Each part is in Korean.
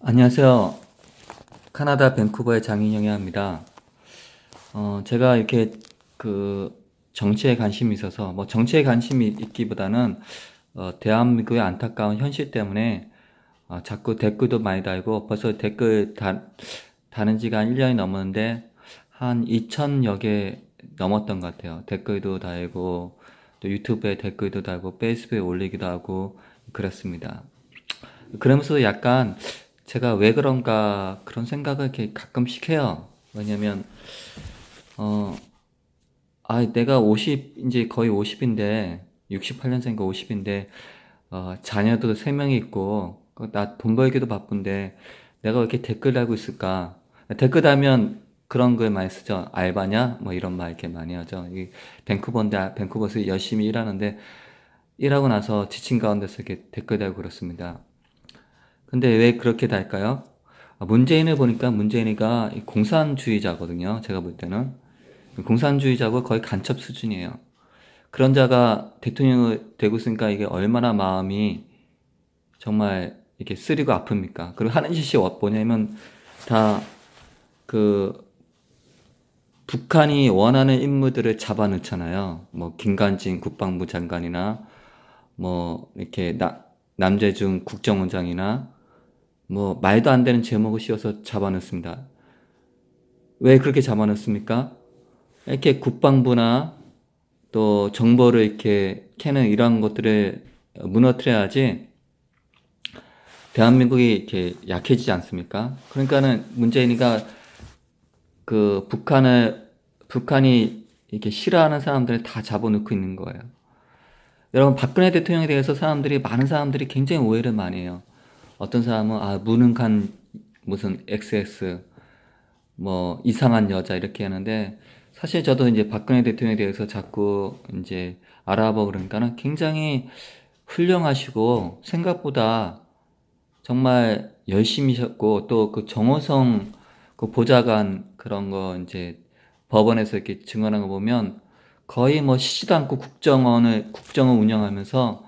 안녕하세요. 캐나다 밴쿠버의 장인영이 합니다. 제가 이렇게 그 정치에 관심이 있어서, 뭐 정치에 관심이 있기보다는, 대한민국의 안타까운 현실 때문에, 자꾸 댓글도 많이 달고, 벌써 다는 지가 한 1년이 넘었는데, 한 2천여 개 넘었던 것 같아요. 댓글도 달고, 또 유튜브에 댓글도 달고, 페이스북에 올리기도 하고, 그렇습니다. 그러면서 약간 제가 왜 그런가 그런 생각을 이렇게 가끔씩 해요. 왜냐면, 어, 내가 이제 거의 50인데, 68년생이니까 50인데, 자녀도 3명이 있고, 나 돈 벌기도 바쁜데, 내가 왜 이렇게 댓글 달고 있을까? 댓글 달면 그런 걸 많이 쓰죠. 알바냐? 뭐 이런 말 이렇게 많이 하죠. 밴쿠버에서 열심히 일하는데, 일하고 나서 지친 가운데서 이렇게 댓글 달고 그렇습니다. 근데 왜 그렇게 달까요? 문재인을 보니까 문재인이가 공산주의자거든요. 제가 볼 때는. 공산주의자고 거의 간첩 수준이에요. 그런 자가 대통령을 되고 있으니까 이게 얼마나 마음이 정말 이렇게 쓰리고 아픕니까? 그리고 하는 짓이 뭐냐면 다 그 북한이 원하는 인물들을 잡아넣잖아요. 뭐 김관진 국방부 장관이나 뭐 이렇게 남재중 국정원장이나 뭐 말도 안 되는 제목을 씌워서 잡아넣습니다. 왜 그렇게 잡아넣습니까? 이렇게 국방부나 또 정보를 이렇게 캐는 이러한 것들을 무너뜨려야지 대한민국이 이렇게 약해지지 않습니까? 그러니까는 문재인이가 북한이 이렇게 싫어하는 사람들을 다 잡아놓고 있는 거예요. 여러분, 박근혜 대통령에 대해서 많은 사람들이 굉장히 오해를 많이 해요. 어떤 사람은, 무능한 무슨 XX, 뭐 이상한 여자 이렇게 하는데 사실 저도 이제 박근혜 대통령에 대해서 자꾸 이제 알아보고 그러니까는 굉장히 훌륭하시고 생각보다 정말 열심히셨고 또 그 정호성 그 보좌관 그런 거 이제 법원에서 이렇게 증언한 거 보면 거의 뭐 쉬지도 않고 국정을 운영하면서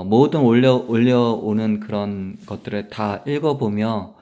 모든 올려오는 그런 것들을 다 읽어보며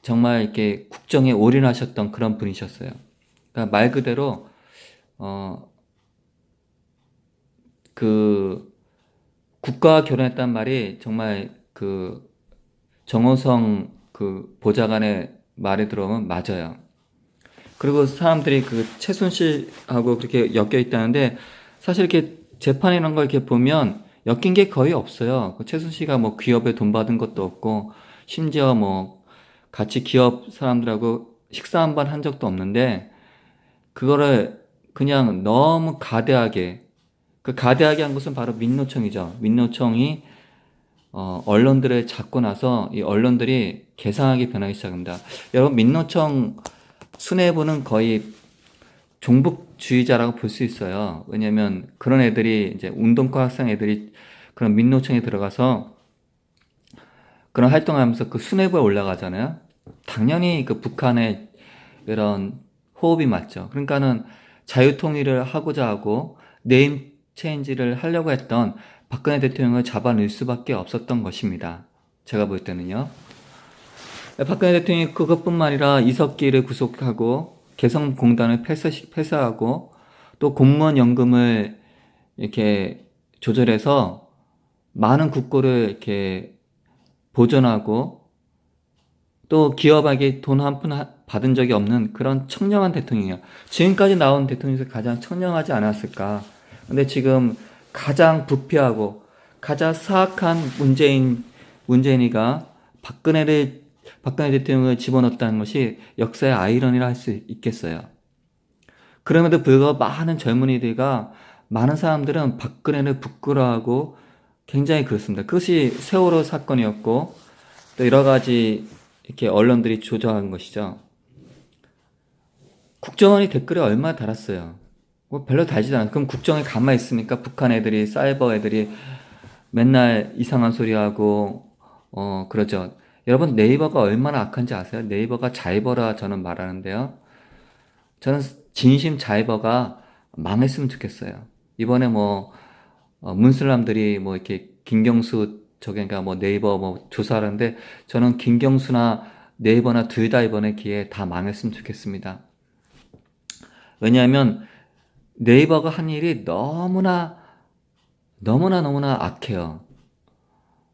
정말 이렇게 국정에 올인하셨던 그런 분이셨어요. 그러니까 말 그대로 어, 그 국가와 결혼했단 말이 정말 그 정호성 그 보좌관의 말에 들어보면 맞아요. 그리고 사람들이 그 최순실하고 그렇게 엮여 있다는데 사실 이렇게 재판 이런 걸 이렇게 보면 엮인 게 거의 없어요. 그 최순실가 뭐 기업에 돈 받은 것도 없고 심지어 뭐 같이 기업 사람들하고 식사 한 번 한 적도 없는데 그거를 그냥 너무 가대하게 그 가대하게 한 것은 바로 민노총이죠. 민노총이 언론들을 잡고 나서 이 언론들이 개상하게 변하기 시작합니다. 여러분 민노총 수뇌부는 거의 종북주의자라고 볼 수 있어요. 왜냐면 그런 애들이 이제 운동과 학생 애들이 그런 민노총에 들어가서 그런 활동하면서 그 수뇌부에 올라가잖아요. 당연히 그 북한의 이런 호흡이 맞죠. 그러니까는 자유통일을 하고자 하고 네임 체인지를 하려고 했던 박근혜 대통령을 잡아낼 수밖에 없었던 것입니다. 제가 볼 때는요. 박근혜 대통령이 그것뿐만 아니라 이석기를 구속하고 개성공단을 폐쇄하고 또 공무원 연금을 이렇게 조절해서 많은 국고를 이렇게 보존하고 또 기업에게 돈 한 푼 받은 적이 없는 그런 청렴한 대통령이에요. 지금까지 나온 대통령 중에서 가장 청렴하지 않았을까. 근데 지금 가장 부패하고 가장 사악한 문재인이가 박근혜 대통령을 집어넣었다는 것이 역사의 아이러니라 할 수 있겠어요. 그럼에도 불구하고 많은 사람들은 박근혜를 부끄러워하고 굉장히 그렇습니다. 그것이 세월호 사건이었고 또 여러 가지 이렇게 언론들이 조작한 것이죠. 국정원이 댓글에 얼마 달았어요. 뭐 별로 달지도 않아요. 그럼 국정에 가만히 있습니까? 북한 애들이, 사이버 애들이 맨날 이상한 소리 하고, 그러죠. 여러분, 네이버가 얼마나 악한지 아세요? 네이버가 자이버라 저는 말하는데요. 저는 진심 자이버가 망했으면 좋겠어요. 이번에 뭐, 문슬람들이 뭐 이렇게 김경수 저게가 뭐 네이버 뭐 조사하는데 저는 김경수나 네이버나 둘 다 이번에 기회에 다 망했으면 좋겠습니다. 왜냐하면 네이버가 한 일이 너무나 악해요.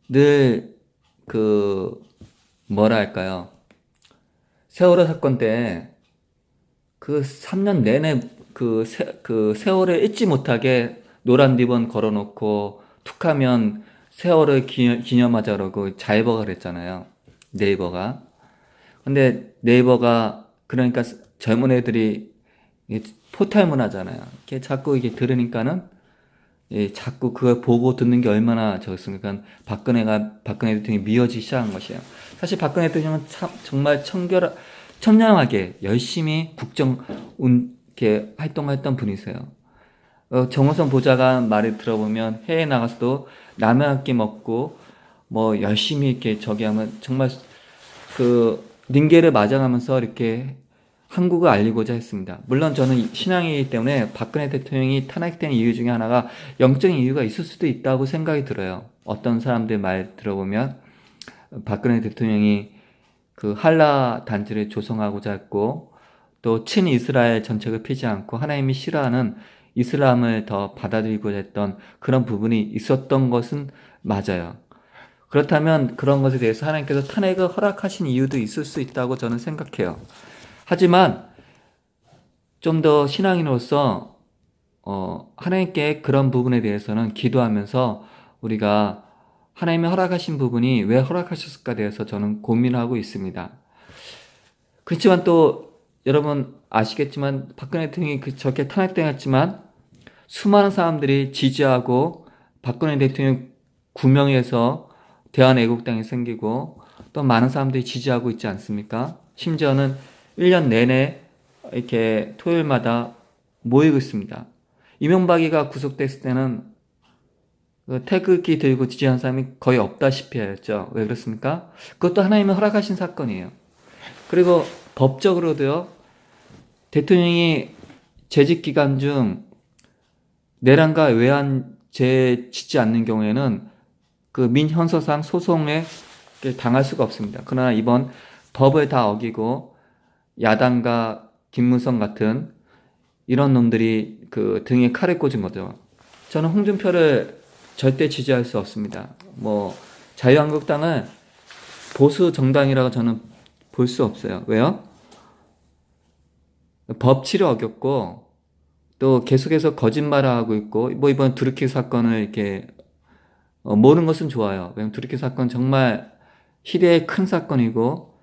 늘 그 뭐랄까요? 세월호 사건 때 그 3년 내내 그 세월을 잊지 못하게 노란 리본 걸어놓고 툭하면 세월을 기념하자 그러고 자이버가 그랬잖아요. 네이버가. 근데 네이버가 그러니까 젊은 애들이 포탈 문화잖아요. 이게 자꾸 이게 들으니까는 자꾸 그걸 보고 듣는 게 얼마나 저였습니까? 박근혜 대통령이 미워지기 시작한 것이에요. 사실 박근혜 대통령은 정말 청량하게 열심히 이렇게 활동했던 분이세요. 정호선 보좌관 말을 들어보면 해외 나가서도 라면 한 끼 먹고 뭐 열심히 이렇게 저기 하면 정말 그 링게를 맞아가면서 이렇게 한국을 알리고자 했습니다. 물론 저는 신앙이기 때문에 박근혜 대통령이 탄핵된 이유 중에 하나가 영적인 이유가 있을 수도 있다고 생각이 들어요. 어떤 사람들 말 들어보면 박근혜 대통령이 그 할라 단지를 조성하고자 했고 또 친이스라엘 정책을 피지 않고 하나님이 싫어하는 이슬람을 더 받아들이고자 했던 그런 부분이 있었던 것은 맞아요. 그렇다면 그런 것에 대해서 하나님께서 탄핵을 허락하신 이유도 있을 수 있다고 저는 생각해요. 하지만 좀 더 신앙인으로서 하나님께 그런 부분에 대해서는 기도하면서 우리가 하나님이 허락하신 부분이 왜 허락하셨을까 대해서 저는 고민하고 있습니다. 그렇지만 또 여러분 아시겠지만 박근혜 대통령이 저렇게 탄핵당했지만 수많은 사람들이 지지하고 박근혜 대통령 구명해서 대한애국당이 생기고 또 많은 사람들이 지지하고 있지 않습니까? 심지어는 1년 내내 이렇게 토요일마다 모이고 있습니다. 이명박이가 구속됐을 때는 태극기 들고 지지한 사람이 거의 없다시피 했죠. 왜 그렇습니까? 그것도 하나님의 허락하신 사건이에요. 그리고 법적으로도요, 대통령이 재직 기간 중 내란과 외환죄 짓지 않는 경우에는 그 민형사상 소송에 당할 수가 없습니다. 그러나 이번 법을 다 어기고 야당과 김무성 같은 이런 놈들이 그 등에 칼을 꽂은 거죠. 저는 홍준표를 절대 지지할 수 없습니다. 뭐 자유한국당은 보수 정당이라고 저는 볼 수 없어요. 왜요? 법치를 어겼고 또 계속해서 거짓말을 하고 있고 뭐 이번 두루키 사건을 이렇게 모르는 것은 좋아요. 왜냐면 두루키 사건 정말 희대의 큰 사건이고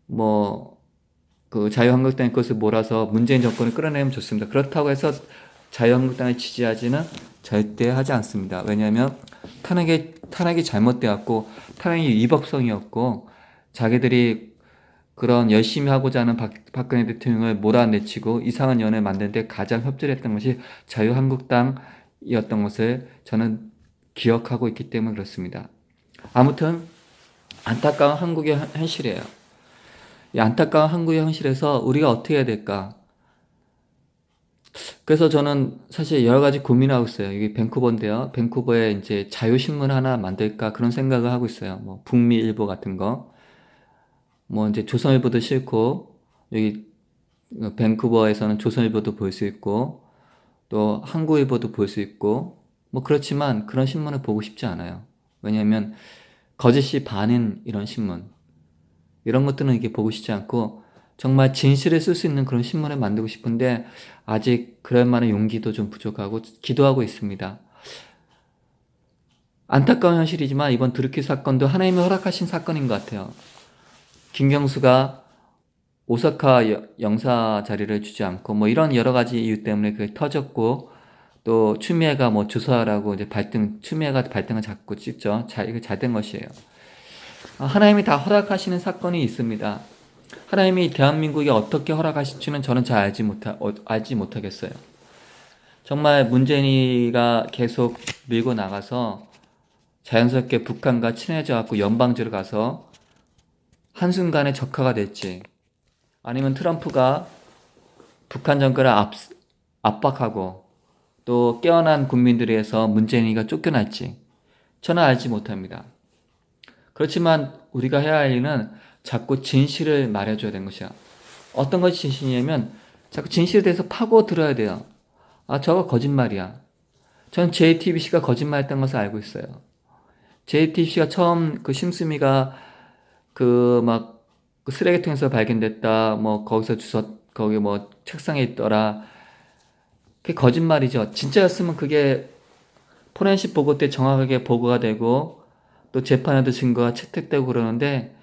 뭐 그 자유한국당의 것을 몰아서 문재인 정권을 끌어내면 좋습니다. 그렇다고 해서 자유한국당을 지지하지는 절대 하지 않습니다. 왜냐하면 탄핵이 잘못되었고 탄핵이 위법성이었고 자기들이 그런 열심히 하고자 하는 박근혜 대통령을 몰아내치고 이상한 연을 만드는데 가장 협조했던 것이 자유한국당이었던 것을 저는 기억하고 있기 때문에 그렇습니다. 아무튼 안타까운 한국의 현실이에요. 이 안타까운 한국의 현실에서 우리가 어떻게 해야 될까? 그래서 저는 사실 여러 가지 고민하고 있어요. 여기 밴쿠버인데요. 밴쿠버에 이제 자유신문 하나 만들까 그런 생각을 하고 있어요. 뭐 북미일보 같은 거. 뭐 이제 조선일보도 싫고 여기 밴쿠버에서는 조선일보도 볼 수 있고 또 한국일보도 볼 수 있고 뭐 그렇지만 그런 신문을 보고 싶지 않아요. 왜냐하면 거짓이 반인 이런 신문 이런 것들은 이게 보고 싶지 않고 정말 진실을 쓸 수 있는 그런 신문을 만들고 싶은데 아직 그럴 만한 용기도 좀 부족하고 기도하고 있습니다. 안타까운 현실이지만 이번 드루키 사건도 하나님이 허락하신 사건인 것 같아요. 김경수가 오사카 영사 자리를 주지 않고 뭐 이런 여러 가지 이유 때문에 그게 터졌고 또 추미애가 뭐 주소하라고 이제 추미애가 발등을 잡고 찍죠. 이거 잘 된 것이에요. 하나님이 다 허락하시는 사건이 있습니다. 하나님이 대한민국에 어떻게 허락하실지는 저는 잘 알지 못하겠어요. 정말 문재인이가 계속 밀고 나가서 자연스럽게 북한과 친해져 갖고 연방제로 가서 한순간에 적화가 될지 아니면 트럼프가 북한 정권을 압박하고 또 깨어난 국민들에서 문재인이가 쫓겨날지 저는 알지 못합니다. 그렇지만 우리가 해야 할 일은 자꾸 진실을 말해줘야 되는 것이야. 어떤 것이 진실이냐면 자꾸 진실에 대해서 파고 들어야 돼요. 아, 저거 거짓말이야. 전 JTBC가 거짓말했던 것을 알고 있어요. JTBC가 처음 그 심스미가 그 막 그 쓰레기통에서 발견됐다. 뭐 거기서 거기 뭐 책상에 있더라. 그게 거짓말이죠. 진짜였으면 그게 포렌식 보고 때 정확하게 보고가 되고 또 재판에도 증거가 채택되고 그러는데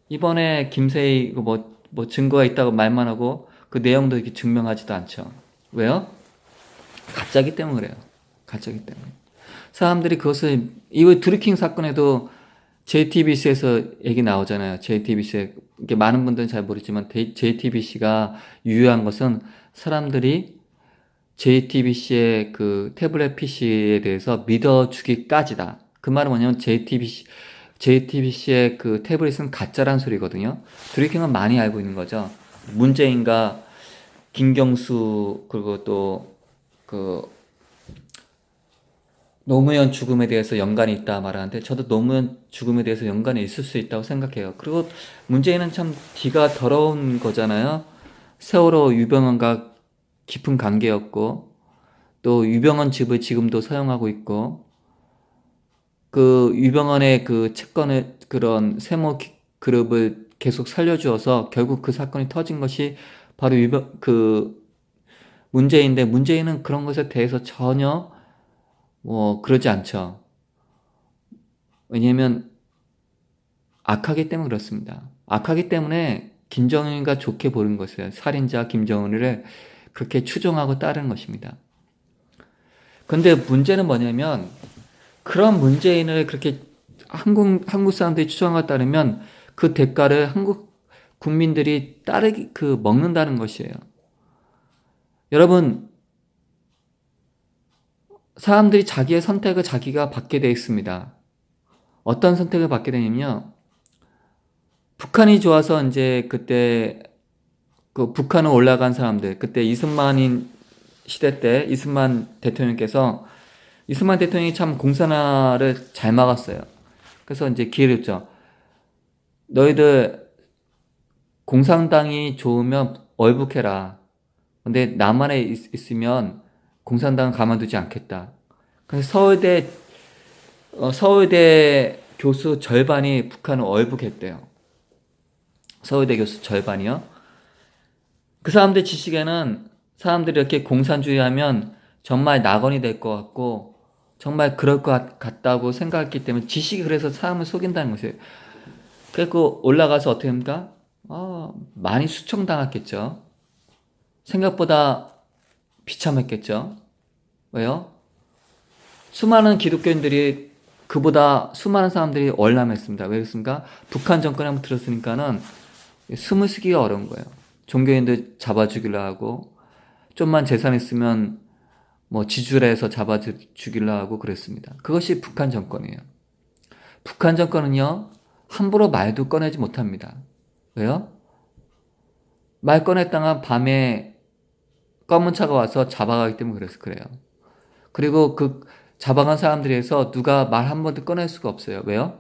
이번에 김세희 뭐 증거가 있다고 말만 하고 그 내용도 이렇게 증명하지도 않죠. 왜요? 가짜기 때문에 그래요. 가짜기 때문에. 사람들이 그것을 이거 드루킹 사건에도 JTBC에서 얘기 나오잖아요. JTBC에 이게 많은 분들은 잘 모르지만 JTBC가 유효한 것은 사람들이 JTBC의 그 태블릿 PC에 대해서 믿어주기까지다. 그 말은 뭐냐면 JTBC의 그 태블릿은 가짜란 소리거든요. 드루킹은 많이 알고 있는 거죠. 문재인과 김경수 그리고 또 그 노무현 죽음에 대해서 연관이 있다 말하는데 저도 노무현 죽음에 대해서 연관이 있을 수 있다고 생각해요. 그리고 문재인은 참 뒤가 더러운 거잖아요. 세월호 유병헌과 깊은 관계였고 또 유병헌 집을 지금도 사용하고 있고 그 유병헌의 그 채권을 그런 세모 그룹을 계속 살려주어서 결국 그 사건이 터진 것이 바로 문재인인데 문재인은 그런 것에 대해서 전혀 뭐 그러지 않죠. 왜냐하면 악하기 때문에 그렇습니다. 악하기 때문에 김정은과 좋게 보는 것이에요. 살인자 김정은을 그렇게 추종하고 따르는 것입니다. 근데 문제는 뭐냐면 그런 문재인을 그렇게 한국 사람들이 추종하고 따르면 그 대가를 한국 국민들이 먹는다는 것이에요. 여러분, 사람들이 자기의 선택을 자기가 받게 되어 있습니다. 어떤 선택을 받게 되냐면요. 북한이 좋아서 이제 그때 그 북한을 올라간 사람들, 그때 이승만인 시대 때 이승만 대통령께서 이승만 대통령이 참 공산화를 잘 막았어요. 그래서 이제 기회를 줬죠. 너희들 공산당이 좋으면 월북해라. 근데 남한에 있으면 공산당은 가만두지 않겠다. 그래서 서울대 교수 절반이 북한을 월북했대요. 서울대 교수 절반이요. 그 사람들 지식에는 사람들이 이렇게 공산주의하면 정말 낙원이 될 것 같고 정말 그럴 것 같다고 생각했기 때문에 지식이 그래서 사람을 속인다는 것이에요. 그리고 올라가서 어떻게 합니까? 많이 수청당했겠죠. 생각보다 비참했겠죠. 왜요? 수많은 기독교인들이 그보다 수많은 사람들이 월남했습니다. 왜 그렇습니까? 북한 정권에 한번 들었으니까는 숨을 쉬기가 어려운 거예요. 종교인들 잡아 죽이려 하고 좀만 재산 있으면 뭐 지주라해서 잡아 죽이려 하고 그랬습니다. 그것이 북한 정권이에요. 북한 정권은요 함부로 말도 꺼내지 못합니다. 왜요? 말 꺼냈다가 밤에 검은 차가 와서 잡아가기 때문에 그래요. 그리고 그 잡아간 사람들에서 누가 말 한 번도 꺼낼 수가 없어요. 왜요?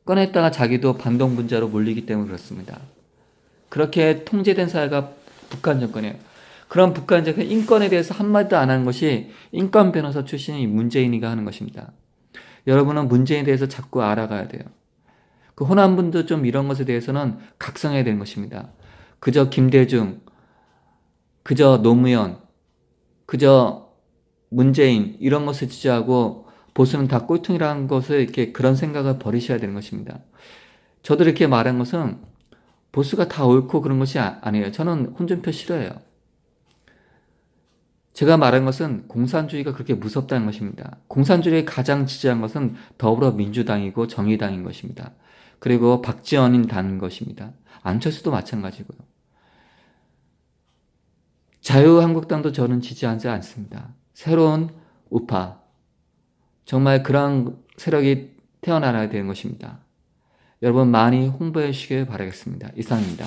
꺼냈다가 자기도 반동분자로 몰리기 때문에 그렇습니다. 그렇게 통제된 사회가 북한 정권이에요. 그런 북한 정권 인권에 대해서 한마디도 안 하는 것이 인권 변호사 출신인 문재인이가 하는 것입니다. 여러분은 문재인에 대해서 자꾸 알아가야 돼요. 그 호남분도 좀 이런 것에 대해서는 각성해야 되는 것입니다. 그저 김대중, 그저 노무현, 그저 문재인 이런 것을 지지하고 보수는 다 꼴통이라는 것을 이렇게 그런 생각을 버리셔야 되는 것입니다. 저도 이렇게 말한 것은 보수가 다 옳고 그런 것이 아니에요. 저는 혼준표 싫어해요. 제가 말한 것은 공산주의가 그렇게 무섭다는 것입니다. 공산주의를 가장 지지한 것은 더불어민주당이고 정의당인 것입니다. 그리고 박지원인 단 것입니다. 안철수도 마찬가지고요. 자유한국당도 저는 지지하지 않습니다. 새로운 우파, 정말 그런 세력이 태어나야 되는 것입니다. 여러분 많이 홍보해 주시길 바라겠습니다. 이상입니다.